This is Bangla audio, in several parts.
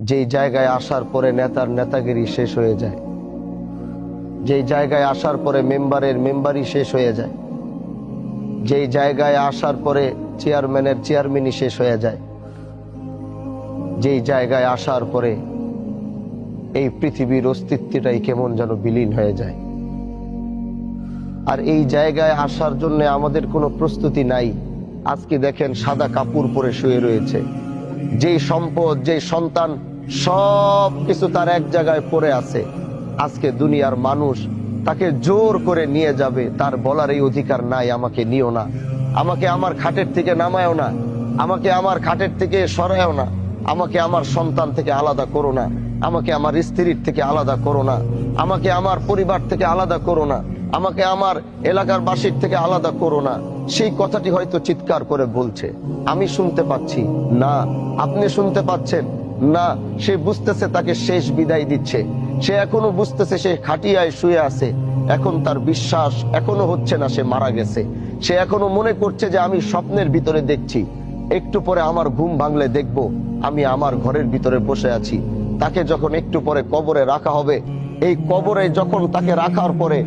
যেই জায়গায় আসার পরে নেতার নেতাগিরি শেষ হয়ে যায়, যেই জায়গায় আসার পরে মেম্বারের মেম্বারি শেষ হয়ে যায়, যেই জায়গায় আসার পরে চেয়ারম্যানের চেয়ারম্যানই শেষ হয়ে যায়, যেই জায়গায় আসার পরে এই পৃথিবীর অস্তিত্বটাই কেমন যেন বিলীন হয়ে যায়। আর এই জায়গায় আসার জন্য আমাদের কোনো প্রস্তুতি নাই। আজকে দেখেন সাদা কাপড় পরে শুয়ে রয়েছে, যেই সম্পদ যেই সন্তান সব কিছু তার এক জায়গায় পড়ে আছে। আজকে দুনিয়ার মানুষ তাকে জোর করে নিয়ে যাবে, তার বলার এই অধিকার নাই আমাকে নিও না, আমাকে আমার খাটের থেকে নামায়ও না, আমাকে আমার খাটের থেকে সরায়ও না, আমাকে আমার সন্তান থেকে আলাদা করো না, আমাকে আমার স্ত্রীর থেকে আলাদা করো না, আমাকে আমার পরিবার থেকে আলাদা করো না, আমাকে আমার এলাকার বাসীর থেকে আলাদা করো না। সেই কথাটি হয়তো চিৎকার করে বলছে, আমি শুনতে পাচ্ছি না, আপনি শুনতে পাচ্ছেন না। সে বুঝতেছে তাকে শেষ বিদায় দিচ্ছে, সে এখনো বুঝতেছে সে খাটিয়ায় শুয়ে আছে, এখন তার বিশ্বাস এখনো হচ্ছে না সে মারা গেছে। সে এখনো মনে করছে যে আমি স্বপ্নের ভিতরে দেখছি, একটু পরে আমার ঘুম ভাঙলে দেখব আমি আমার ঘরের ভিতরে বসে আছি। তাকে যখন একটু পরে কবরে রাখা হবে, এই কবরে যখন তাকে রাখার পরে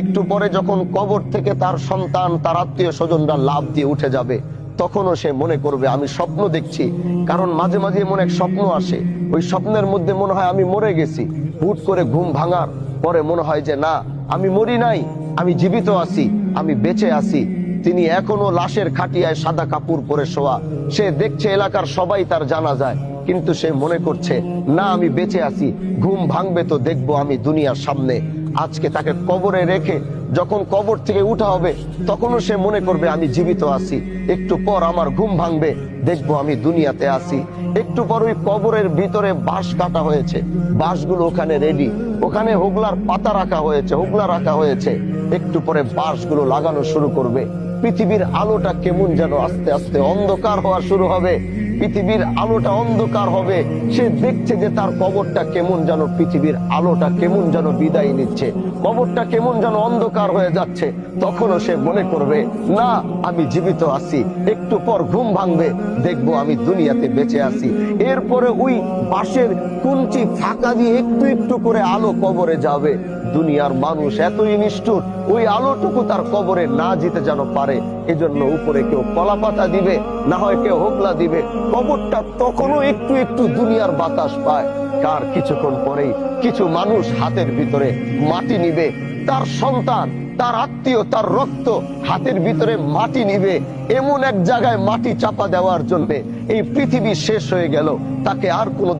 একটু পরে যখন কবর থেকে তার সন্তান তার আত্মীয় স্বজনরা লাফ দিয়ে উঠে যাবে, তখনও সে মনে করবে আমি স্বপ্ন দেখছি। কারণ মাঝে মাঝে এমন এক স্বপ্ন আসে, ওই স্বপ্নের মধ্যে মনে হয় আমি মরে গেছি। হুট করে ঘুম ভাঙার পরে মনে হয় যে না, আমি মরি নাই, আমি জীবিত আছি, আমি বেঁচে আছি। তিনি এখনো লাশের খাটিয়ায় সাদা কাপড় পরে শোয়া, সে দেখছে এলাকার সবাই তার জানা যায়, কিন্তু সে মনে করছে না আমি বেঁচে আছি, ঘুম ভাঙবে তো দেখবো আমি দুনিয়ার সামনে। আজকে তাকে কবরে রেখে যখন কবর থেকে উঠা হবে, তখনও সে মনে করবে আমি জীবিত আছি, একটু পর আমার ঘুম ভাঙবে, দেখবো আমি দুনিয়াতে আছি। একটু পর ওই কবরের ভিতরে বাঁশ কাটা হয়েছে, বাঁশগুলো ওখানে রেডি, ওখানে হোগলার পাতা রাখা হয়েছে, হোগলা রাখা হয়েছে। একটু পরে বাঁশগুলো লাগানো শুরু করবে। পৃথিবীর আলোটা কেমন যেন আস্তে আস্তে অন্ধকার হওয়া শুরু হবে, পৃথিবীর আলোটা অন্ধকার হবে। সে দেখছে যে তার কবরটা কেমন যেন, পৃথিবীর আলোটা কেমন যেন বিদায় নিচ্ছে, কবরটা কেমন যেন অন্ধকার হয়ে যাচ্ছে। তখনও সে মনে করবে না আমি জীবিত আছি, একটু পর ঘুম ভাঙবে, দেখবো আমি দুনিয়াতে বেঁচে আছি। এরপরে ওই বাঁশের কুঞ্চি ফাঁকা দিয়ে একটু একটু করে আলো কবরে যাবে। দুনিয়ার মানুষ এতই নিষ্ঠুর, ওই আলোটুকু তার কবরে না যেতে যেন পারে, এজন্য উপরে কেউ কলা পাতা দিবে, না হয় কেউ হোগলা দিবে। কবরটা তখনও একটু একটু দুনিয়ার বাতাস পায়। কার কিছুক্ষণ পরেই কিছু মানুষ হাতের ভিতরে মাটি নিবে, তার সন্তান তার আত্মীয় তার রক্ত হাতের ভিতরে মাটি নিবে, এমন এক জায়গায় মাটি চাপা দেওয়ার জন্য এই পৃথিবী শেষ হয়ে গেল, তাকে আর কোনো